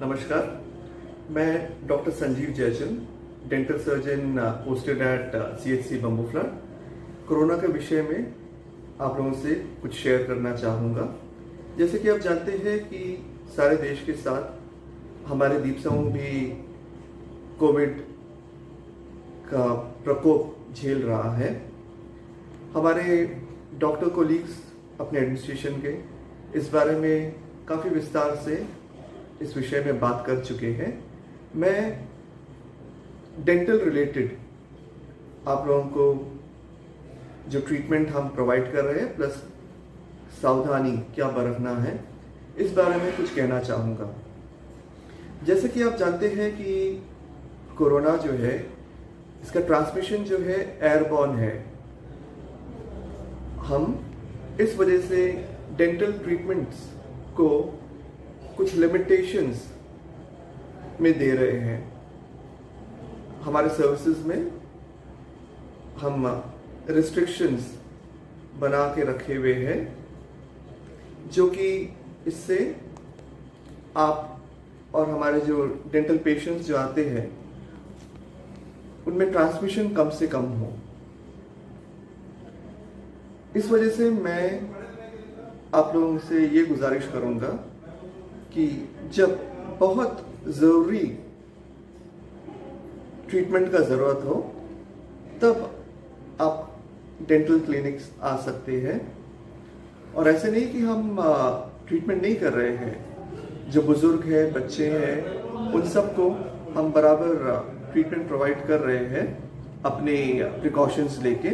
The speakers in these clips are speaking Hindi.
नमस्कार, मैं doctor Sanjeev Jaychand, dental surgeon posted at CHC Bambooflat. Corona के विषय में आप लोगों से कुछ शेयर करना चाहूँगा। जैसे कि आप जानते हैं कि सारे देश के साथ हमारे द्वीप समूह भी कोविड का प्रकोप झेल रहा है। हमारे डॉक्टर कोलीग्स अपने एडमिनिस्ट्रेशन के इस बारे में काफ़ी विस्तार से इस विषय में बात कर चुके हैं। मैं डेंटल रिलेटेड आप लोगों को जो ट्रीटमेंट हम प्रोवाइड कर रहे हैं प्लस सावधानी क्या बरतना है, इस बारे में कुछ कहना चाहूँगा। जैसे कि आप जानते हैं कि कोरोना जो है, इसका ट्रांसमिशन जो है एयरबॉर्न है। हम इस वजह से डेंटल ट्रीटमेंट्स को कुछ लिमिटेशंस में दे रहे हैं। हमारे सर्विसेज में हम रिस्ट्रिक्शंस बना के रखे हुए हैं, जो कि इससे आप और हमारे जो डेंटल पेशेंट्स जो आते हैं उनमें ट्रांसमिशन कम से कम हो। इस वजह से मैं आप लोगों से ये गुजारिश करूंगा कि जब बहुत ज़रूरी ट्रीटमेंट का ज़रूरत हो तब आप डेंटल क्लिनिक्स आ सकते हैं। और ऐसे नहीं कि हम ट्रीटमेंट नहीं कर रहे हैं। जो बुज़ुर्ग हैं, बच्चे हैं, उन सबको हम बराबर ट्रीटमेंट प्रोवाइड कर रहे हैं अपने प्रिकॉशंस लेके।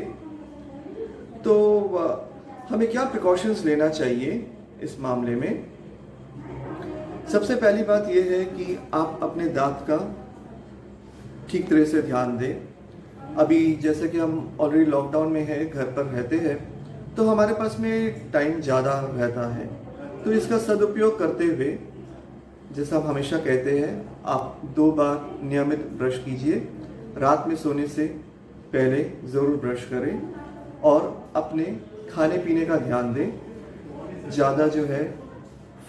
तो हमें क्या प्रिकॉशंस लेना चाहिए इस मामले में? सबसे पहली बात यह है कि आप अपने दांत का ठीक तरह से ध्यान दें। अभी जैसे कि हम ऑलरेडी लॉकडाउन में हैं, घर पर रहते हैं, तो हमारे पास में टाइम ज़्यादा रहता है। तो इसका सदुपयोग करते हुए, जैसा हम हमेशा कहते हैं, आप 2 बार नियमित ब्रश कीजिए। रात में सोने से पहले ज़रूर ब्रश करें और अपने खाने पीने का ध्यान दें। ज़्यादा जो है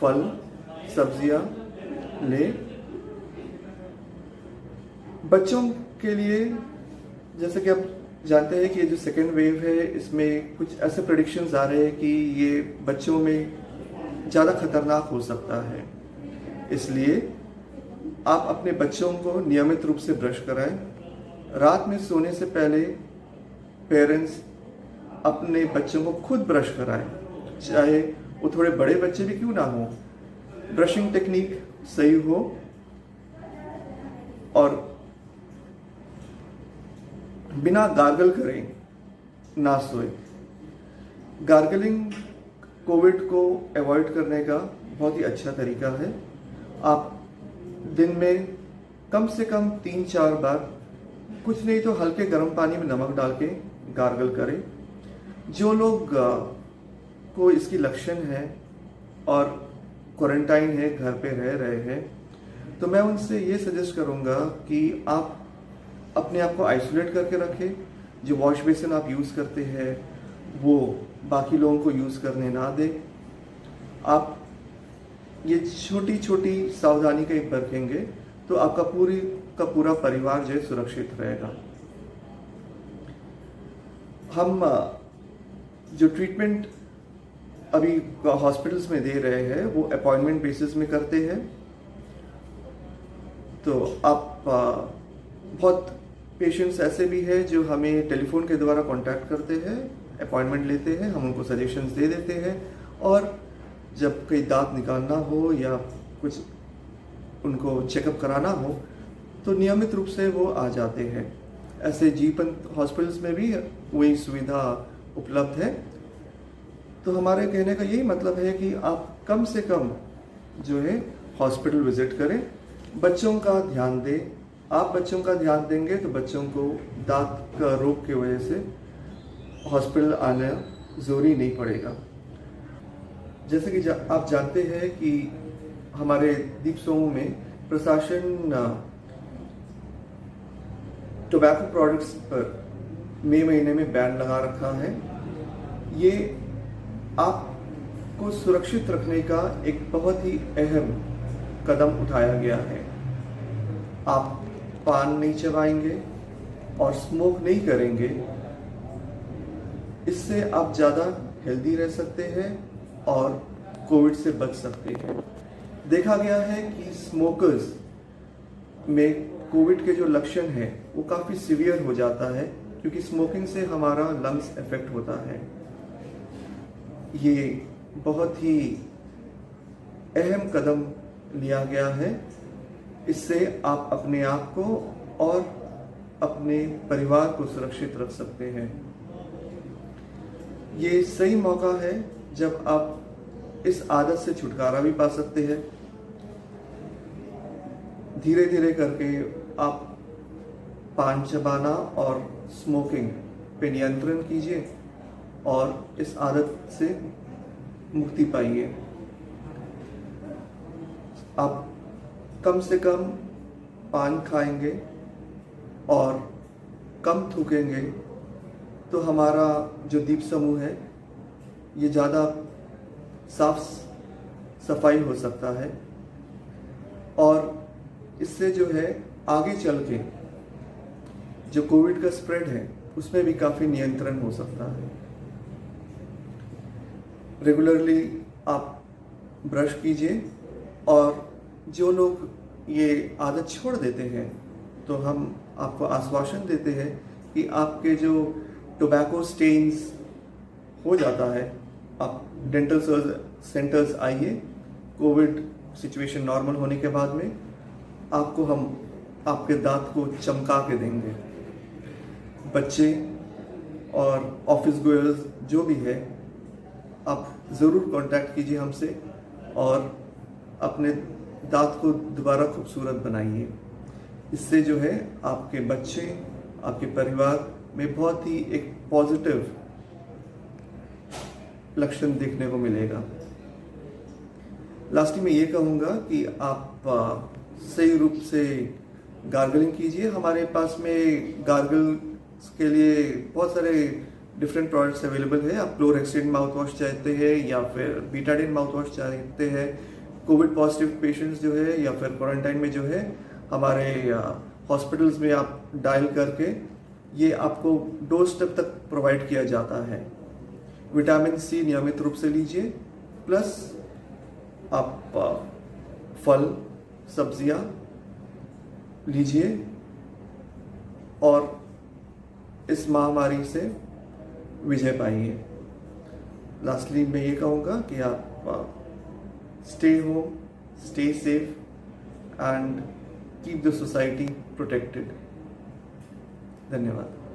फल सब्जियां लें। बच्चों के लिए जैसे कि आप जानते हैं कि ये जो सेकेंड वेव है, इसमें कुछ ऐसे प्रेडिक्शंस आ रहे हैं कि ये बच्चों में ज़्यादा खतरनाक हो सकता है। इसलिए आप अपने बच्चों को नियमित रूप से ब्रश कराएं। रात में सोने से पहले पेरेंट्स अपने बच्चों को खुद ब्रश कराएं, चाहे वो थोड़े बड़े बच्चे भी क्यों ना हो। ब्रशिंग टेक्निक सही हो और बिना गार्गल करें ना सोए। गार्गलिंग कोविड को अवॉइड करने का बहुत ही अच्छा तरीका है। आप दिन में कम से कम 3-4 बार, कुछ नहीं तो हल्के गर्म पानी में नमक डाल के गार्गल करें। जो लोग को इसकी लक्षण है और क्वारंटाइन है, घर पे रह रहे हैं, तो मैं उनसे ये सजेस्ट करूंगा कि आप अपने आप को आइसोलेट करके रखें। जो वॉश बेसिन आप यूज़ करते हैं वो बाकी लोगों को यूज़ करने ना दें। आप ये छोटी छोटी सावधानी कहीं बरतेंगे तो आपका पूरा परिवार जो है सुरक्षित रहेगा। हम जो ट्रीटमेंट अभी हॉस्पिटल्स में दे रहे हैं वो अपॉइंटमेंट बेसिस में करते हैं। तो आप बहुत पेशेंट्स ऐसे भी हैं जो हमें टेलीफोन के द्वारा कांटेक्ट करते हैं, अपॉइंटमेंट लेते हैं, हम उनको सजेशंस दे देते हैं। और जब कोई दांत निकालना हो या कुछ उनको चेकअप कराना हो तो नियमित रूप से वो आ जाते हैं। ऐसे जीपंत हॉस्पिटल्स में भी वही सुविधा उपलब्ध है। तो हमारे कहने का यही मतलब है कि आप कम से कम जो है हॉस्पिटल विजिट करें। बच्चों का ध्यान दें। आप बच्चों का ध्यान देंगे तो बच्चों को दांत का रोग की वजह से हॉस्पिटल आना ज़रूरी नहीं पड़ेगा। जैसे कि आप जानते हैं कि हमारे द्वीप समूह में प्रशासन टोबैको प्रोडक्ट्स पर मई महीने में बैन लगा रखा है। ये आपको सुरक्षित रखने का एक बहुत ही अहम कदम उठाया गया है। आप पान नहीं चबाएंगे और स्मोक नहीं करेंगे, इससे आप ज़्यादा हेल्दी रह सकते हैं और कोविड से बच सकते हैं। देखा गया है कि स्मोकर्स में कोविड के जो लक्षण हैं वो काफ़ी सीवियर हो जाता है, क्योंकि स्मोकिंग से हमारा लंग्स इफेक्ट होता है। ये बहुत ही अहम कदम लिया गया है। इससे आप अपने आप को और अपने परिवार को सुरक्षित रख सकते हैं। ये सही मौका है जब आप इस आदत से छुटकारा भी पा सकते हैं। धीरे धीरे करके आप पान चबाना और स्मोकिंग पे नियंत्रण कीजिए और इस आदत से मुक्ति पाइए। आप कम से कम पान खाएंगे और कम थूकेंगे तो हमारा जो दीप समूह है ये ज़्यादा साफ सफाई हो सकता है और इससे जो है आगे चल के जो कोविड का स्प्रेड है उसमें भी काफ़ी नियंत्रण हो सकता है। रेगुलरली आप ब्रश कीजिए और जो लोग ये आदत छोड़ देते हैं तो हम आपको आश्वासन देते हैं कि आपके जो टोबैको स्टेन्स हो जाता है, आप डेंटल सेंटर्स आइए। कोविड सिचुएशन नॉर्मल होने के बाद में आपको हम आपके दांत को चमका के देंगे। बच्चे और ऑफिस गोयर्स जो भी है, आप ज़रूर कांटेक्ट कीजिए हमसे और अपने दांत को दोबारा खूबसूरत बनाइए। इससे जो है आपके बच्चे, आपके परिवार में बहुत ही एक पॉजिटिव लक्षण देखने को मिलेगा। लास्टली मैं ये कहूँगा कि आप सही रूप से गार्गलिंग कीजिए। हमारे पास में गार्गल्स के लिए बहुत सारे डिफरेंट प्रोडक्ट्स अवेलेबल है। आप क्लोरेक्सिन माउथ वॉश चाहते हैं या फिर बीटाडिन माउथ वॉश चाहते हैं, कोविड पॉजिटिव पेशेंट्स जो है या फिर क्वारंटाइन में जो है, हमारे हॉस्पिटल्स में आप डायल करके ये आपको डोर स्टेप तक प्रोवाइड किया जाता है। विटामिन सी नियमित रूप से लीजिए, प्लस आप फल सब्जियां लीजिए और इस महामारी से विजय पाइए। लास्टली मैं ये कहूँगा कि आप stay home, stay safe and keep the society protected. धन्यवाद।